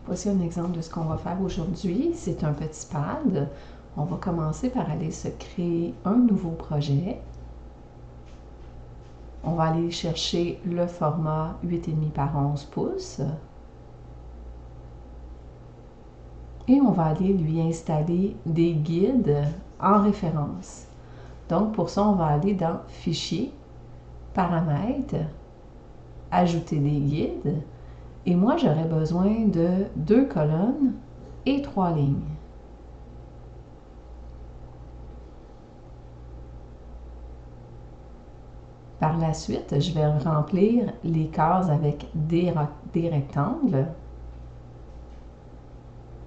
Voici un exemple de ce qu'on va faire aujourd'hui. C'est un petit pad. On va commencer par aller se créer un nouveau projet. On va aller chercher le format 8,5 par 11 pouces. Et on va aller lui installer des guides en référence. Donc pour ça, on va aller dans Fichier, Paramètres, Ajouter des guides. Et moi, j'aurais besoin de 2 colonnes et 3 lignes. Par la suite, je vais remplir les cases avec des rectangles.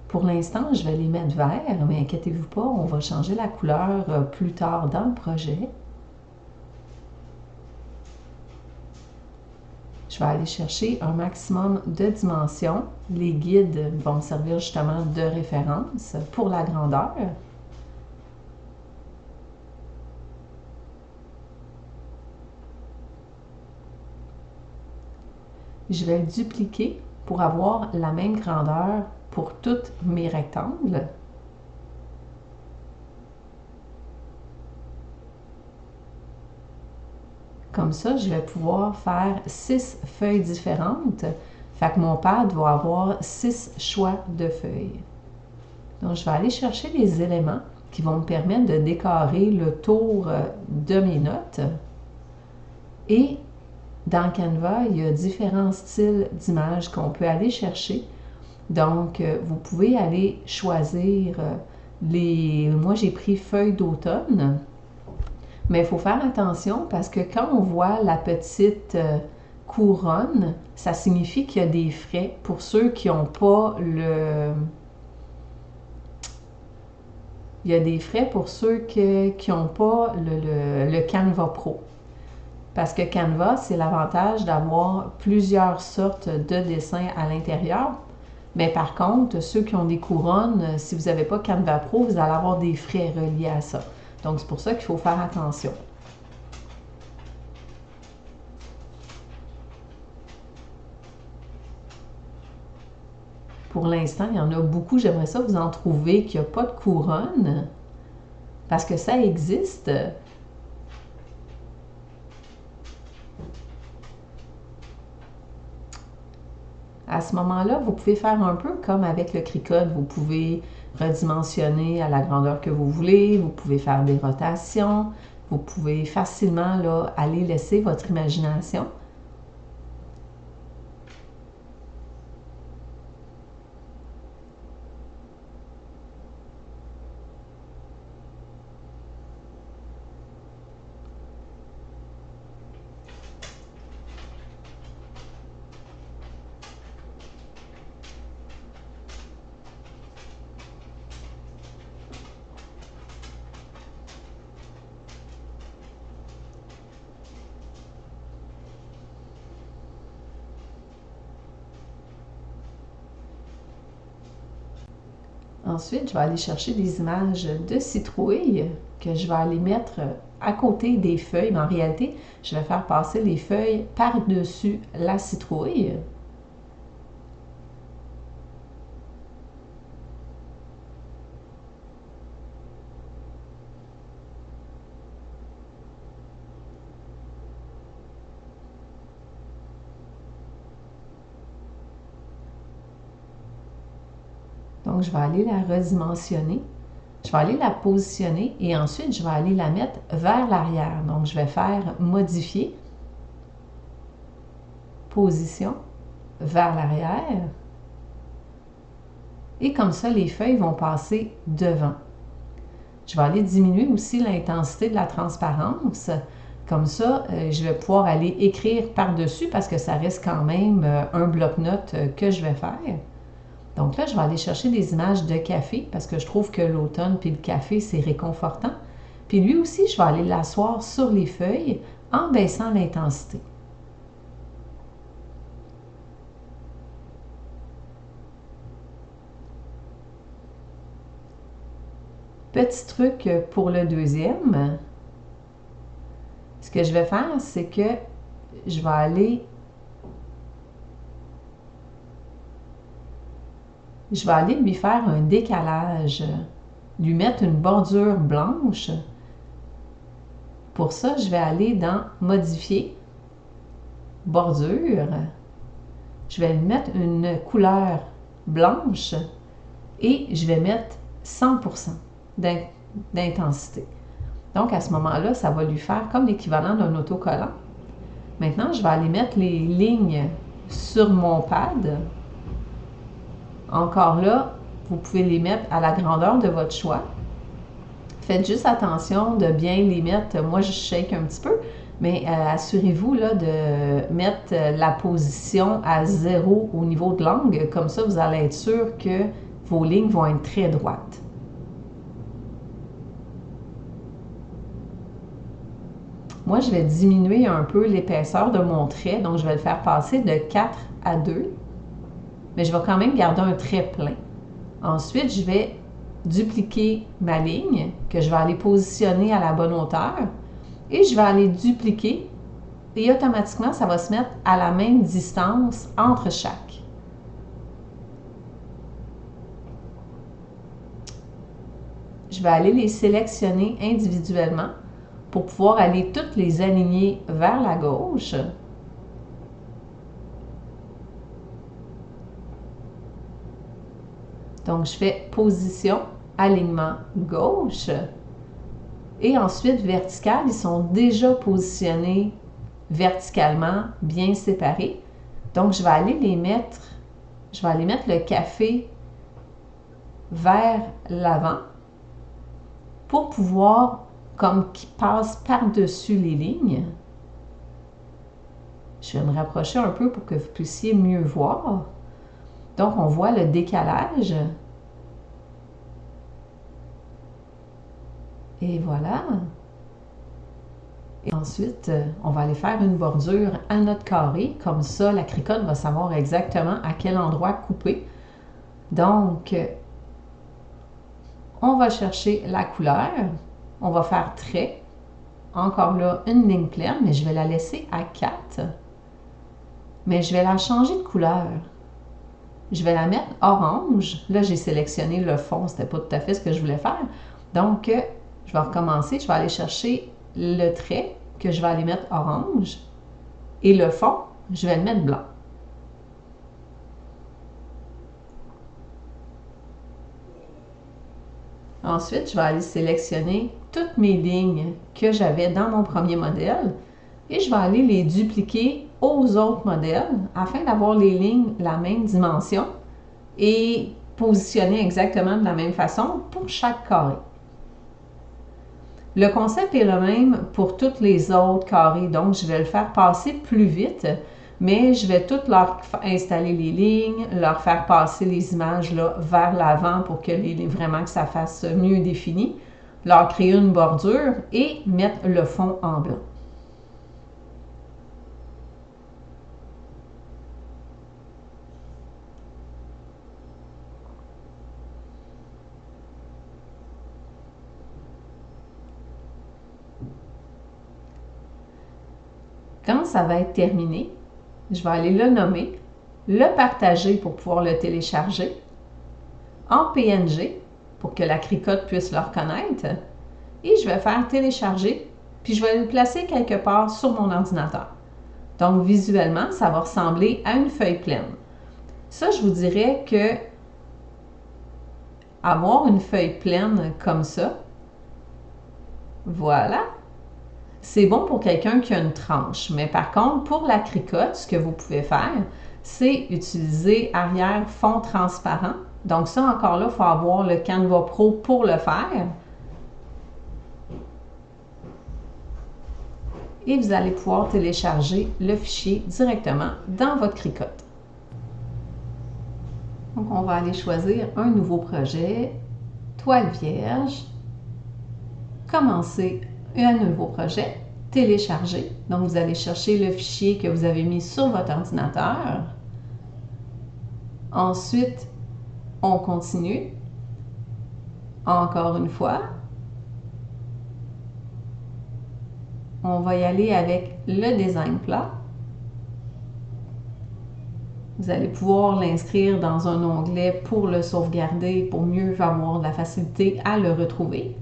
Pour l'instant, je vais les mettre verts, mais inquiétez-vous pas, on va changer la couleur plus tard dans le projet. Je vais aller chercher un maximum de dimensions. Les guides vont servir justement de référence pour la grandeur. Je vais le dupliquer pour avoir la même grandeur pour tous mes rectangles. Comme ça, je vais pouvoir faire 6 feuilles différentes. Fait que mon pad va avoir 6 choix de feuilles. Donc, je vais aller chercher les éléments qui vont me permettre de décorer le tour de mes notes. Et dans Canva, il y a différents styles d'images qu'on peut aller chercher. Donc, vous pouvez aller choisir Moi, j'ai pris feuilles d'automne. Mais il faut faire attention parce que quand on voit la petite couronne, ça signifie qu'il y a des frais pour ceux qui n'ont pas le... Il y a des frais pour ceux qui n'ont pas le Canva Pro. Parce que Canva, c'est l'avantage d'avoir plusieurs sortes de dessins à l'intérieur. Mais par contre, ceux qui ont des couronnes, si vous n'avez pas Canva Pro, vous allez avoir des frais reliés à ça. Donc, c'est pour ça qu'il faut faire attention. Pour l'instant, il y en a beaucoup. J'aimerais ça vous en trouver qu'il n'y a pas de couronne, parce que ça existe. À ce moment-là, vous pouvez faire un peu comme avec le Cricut. Vous pouvez redimensionner à la grandeur que vous voulez. Vous pouvez faire des rotations. Vous pouvez facilement là, aller laisser votre imagination. Ensuite, je vais aller chercher des images de citrouilles que je vais aller mettre à côté des feuilles. Mais en réalité, je vais faire passer les feuilles par-dessus la citrouille. Donc, je vais aller la redimensionner. Je vais aller la positionner et ensuite, je vais aller la mettre vers l'arrière. Donc, je vais faire modifier, position, vers l'arrière. Et comme ça, les feuilles vont passer devant. Je vais aller diminuer aussi l'intensité de la transparence. Comme ça, je vais pouvoir aller écrire par-dessus parce que ça reste quand même un bloc-notes que je vais faire. Donc là, je vais aller chercher des images de café parce que je trouve que l'automne puis le café, c'est réconfortant. Puis lui aussi, je vais aller l'asseoir sur les feuilles en baissant l'intensité. Petit truc pour le deuxième. Ce que je vais faire, c'est que je vais aller je vais aller lui faire un décalage, lui mettre une bordure blanche. Pour ça, je vais aller dans Modifier, Bordure. Je vais lui mettre une couleur blanche et je vais mettre 100% d'intensité. Donc, à ce moment-là, ça va lui faire comme l'équivalent d'un autocollant. Maintenant, je vais aller mettre les lignes sur mon pad. Encore là, vous pouvez les mettre à la grandeur de votre choix. Faites juste attention de bien les mettre. Moi, je shake un petit peu, mais assurez-vous là, de mettre la position à 0 au niveau de l'angle. Comme ça, vous allez être sûr que vos lignes vont être très droites. Moi, je vais diminuer un peu l'épaisseur de mon trait, donc je vais le faire passer de 4 à 2, mais je vais quand même garder un trait plein. Ensuite, je vais dupliquer ma ligne, que je vais aller positionner à la bonne hauteur, et je vais aller dupliquer, et automatiquement, ça va se mettre à la même distance entre chaque. Je vais aller les sélectionner individuellement pour pouvoir aller toutes les aligner vers la gauche. Donc, je fais position, alignement gauche. Et ensuite, vertical, ils sont déjà positionnés verticalement, bien séparés. Donc, je vais aller mettre le café vers l'avant pour pouvoir, comme qui passe par-dessus les lignes. Je vais me rapprocher un peu pour que vous puissiez mieux voir. Donc, on voit le décalage. Et voilà. Et ensuite, on va aller faire une bordure à notre carré. Comme ça, la cricotte va savoir exactement à quel endroit couper. Donc, on va chercher la couleur. On va faire trait. Encore là, une ligne pleine, mais je vais la laisser à 4. Mais je vais la changer de couleur. Je vais la mettre orange. Là, j'ai sélectionné le fond. C'était pas tout à fait ce que je voulais faire. Donc, je vais recommencer. Je vais aller chercher le trait que je vais aller mettre orange. Et le fond, je vais le mettre blanc. Ensuite, je vais aller sélectionner toutes mes lignes que j'avais dans mon premier modèle et je vais aller les dupliquer aux autres modèles afin d'avoir les lignes la même dimension et positionner exactement de la même façon pour chaque carré. Le concept est le même pour tous les autres carrés, donc je vais le faire passer plus vite, mais je vais toutes leur installer les lignes, leur faire passer les images là, vers l'avant pour que vraiment que ça fasse mieux défini, leur créer une bordure et mettre le fond en blanc. Quand ça va être terminé, je vais aller le nommer, le partager pour pouvoir le télécharger, en PNG pour que la cricotte puisse le reconnaître, et je vais faire télécharger, puis je vais le placer quelque part sur mon ordinateur. Donc visuellement, ça va ressembler à une feuille pleine. Ça, je vous dirais que avoir une feuille pleine comme ça, voilà, c'est bon pour quelqu'un qui a une tranche. Mais par contre, pour la cricotte, ce que vous pouvez faire, c'est utiliser arrière fond transparent. Donc ça, encore là, il faut avoir le Canva Pro pour le faire. Et vous allez pouvoir télécharger le fichier directement dans votre cricotte. Donc, on va aller choisir un nouveau projet, toile vierge, commencer un nouveau projet, télécharger. Donc, vous allez chercher le fichier que vous avez mis sur votre ordinateur. Ensuite, on continue. Encore une fois. On va y aller avec le design plat. Vous allez pouvoir l'inscrire dans un onglet pour le sauvegarder, pour mieux avoir de la facilité à le retrouver.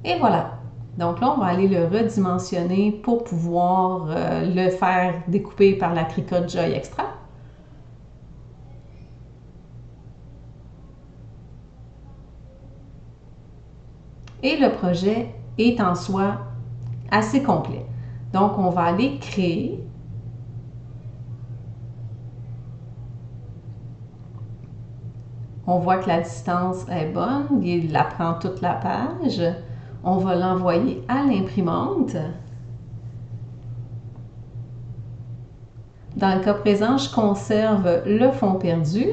Et voilà. Donc là, on va aller le redimensionner pour pouvoir le faire découper par la Cricut Joy Extra. Et le projet est en soi assez complet. Donc, on va aller créer. On voit que la distance est bonne, il apprend toute la page. On va l'envoyer à l'imprimante. Dans le cas présent, je conserve le fond perdu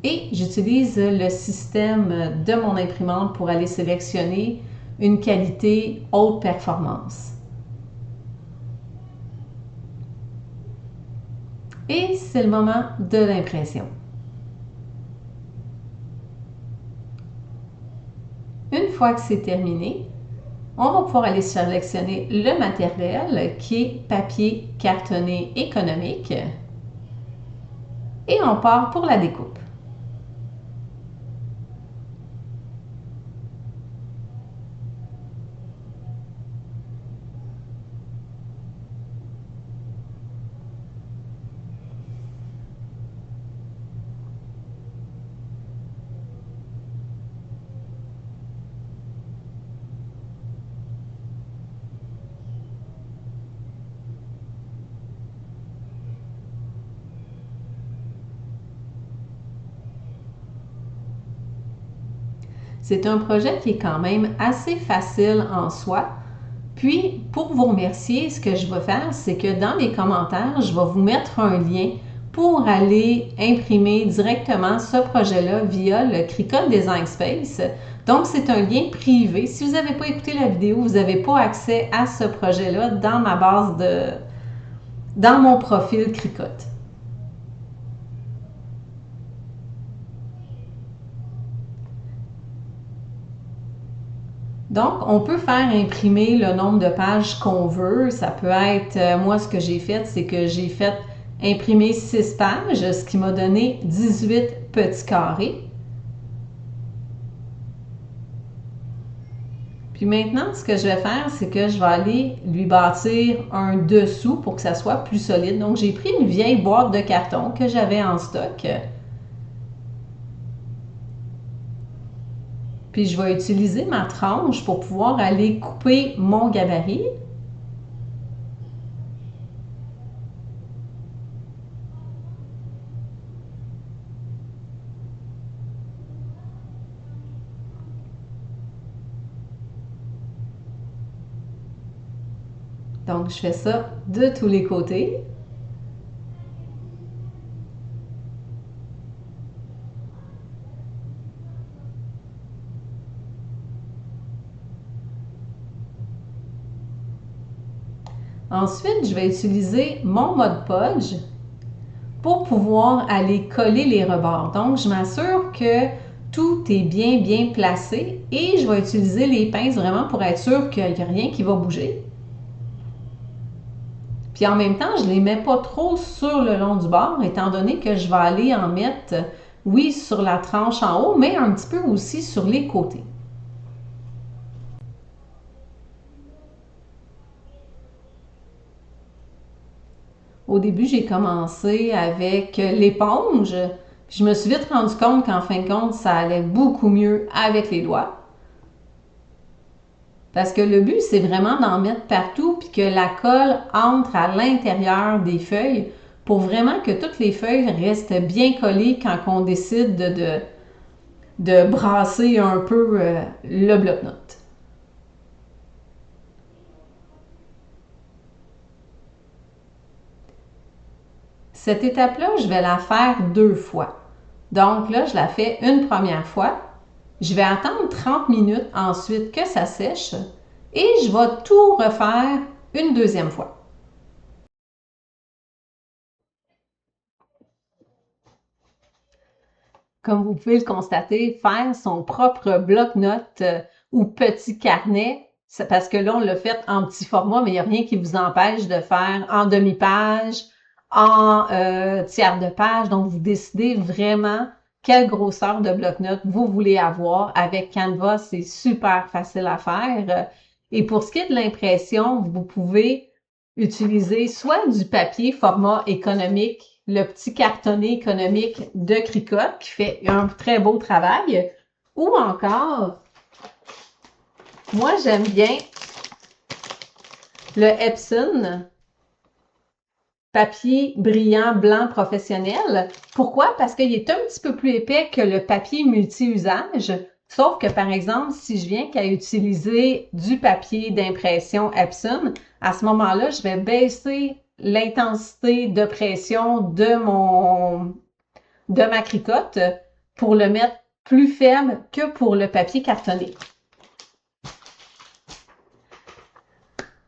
et j'utilise le système de mon imprimante pour aller sélectionner une qualité haute performance. Et c'est le moment de l'impression. Une fois que c'est terminé, on va pouvoir aller sélectionner le matériel qui est papier cartonné économique et on part pour la découpe. C'est un projet qui est quand même assez facile en soi. Puis, pour vous remercier, ce que je vais faire, c'est que dans les commentaires, je vais vous mettre un lien pour aller imprimer directement ce projet-là via le Cricut Design Space. Donc, c'est un lien privé. Si vous n'avez pas écouté la vidéo, vous n'avez pas accès à ce projet-là dans ma base dans mon profil Cricut. Donc, on peut faire imprimer le nombre de pages qu'on veut. Ça peut être, moi, ce que j'ai fait, c'est que j'ai fait imprimer 6 pages, ce qui m'a donné 18 petits carrés. Puis maintenant, ce que je vais faire, c'est que je vais aller lui bâtir un dessous pour que ça soit plus solide. Donc, j'ai pris une vieille boîte de carton que j'avais en stock. Puis, je vais utiliser ma tranche pour pouvoir aller couper mon gabarit. Donc, je fais ça de tous les côtés. Ensuite, je vais utiliser mon Mod Podge pour pouvoir aller coller les rebords. Donc, je m'assure que tout est bien placé et je vais utiliser les pinces vraiment pour être sûr qu'il n'y a rien qui va bouger. Puis en même temps, je ne les mets pas trop sur le long du bord, étant donné que je vais aller en mettre, oui, sur la tranche en haut, mais un petit peu aussi sur les côtés. Au début, j'ai commencé avec l'éponge. Je me suis vite rendu compte qu'en fin de compte, ça allait beaucoup mieux avec les doigts. Parce que le but, c'est vraiment d'en mettre partout puis que la colle entre à l'intérieur des feuilles pour vraiment que toutes les feuilles restent bien collées quand on décide de brasser un peu le bloc-notes. Cette étape-là, je vais la faire 2 fois. Donc là, je la fais une première fois. Je vais attendre 30 minutes ensuite que ça sèche et je vais tout refaire une deuxième fois. Comme vous pouvez le constater, faire son propre bloc-notes ou petit carnet C'est parce que là, on l'a fait en petit format, mais il n'y a rien qui vous empêche de faire en demi-page, en tiers de page. Donc, vous décidez vraiment quelle grosseur de bloc-notes vous voulez avoir. Avec Canva, c'est super facile à faire. Et pour ce qui est de l'impression, vous pouvez utiliser soit du papier format économique, le petit cartonné économique de Cricut qui fait un très beau travail, ou encore, moi j'aime bien le Epson papier brillant blanc professionnel. Pourquoi? Parce qu'il est un petit peu plus épais que le papier multi-usage. Sauf que, par exemple, si je viens qu'à utiliser du papier d'impression Epson, à ce moment-là, je vais baisser l'intensité de pression de ma cricotte pour le mettre plus ferme que pour le papier cartonné.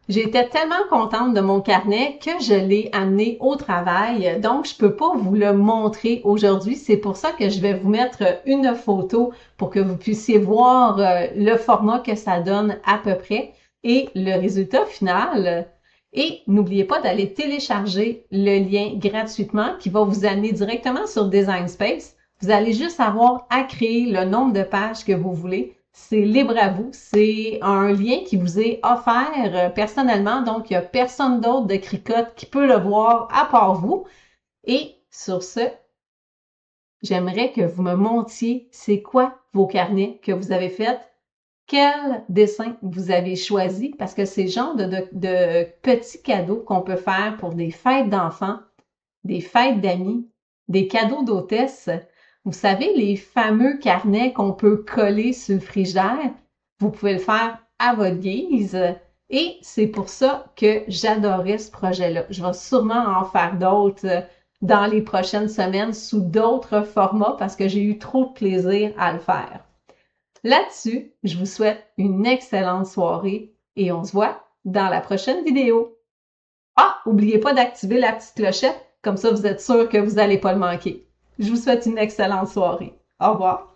J'étais tellement contente de mon carnet que je l'ai amené au travail, donc je peux pas vous le montrer aujourd'hui. C'est pour ça que je vais vous mettre une photo pour que vous puissiez voir le format que ça donne à peu près et le résultat final. Et n'oubliez pas d'aller télécharger le lien gratuitement qui va vous amener directement sur Design Space. Vous allez juste avoir à créer le nombre de pages que vous voulez. C'est libre à vous. C'est un lien qui vous est offert personnellement. Donc, il n'y a personne d'autre de Cricut qui peut le voir à part vous. Et sur ce, j'aimerais que vous me montriez c'est quoi vos carnets que vous avez faits, quel dessin vous avez choisi, parce que c'est le genre de petits cadeaux qu'on peut faire pour des fêtes d'enfants, des fêtes d'amis, des cadeaux d'hôtesse. Vous savez, les fameux carnets qu'on peut coller sur le frigidaire, vous pouvez le faire à votre guise. Et c'est pour ça que j'adorais ce projet-là. Je vais sûrement en faire d'autres dans les prochaines semaines sous d'autres formats parce que j'ai eu trop de plaisir à le faire. Là-dessus, je vous souhaite une excellente soirée et on se voit dans la prochaine vidéo. Ah, n'oubliez pas d'activer la petite clochette, comme ça vous êtes sûr que vous n'allez pas le manquer. Je vous souhaite une excellente soirée. Au revoir.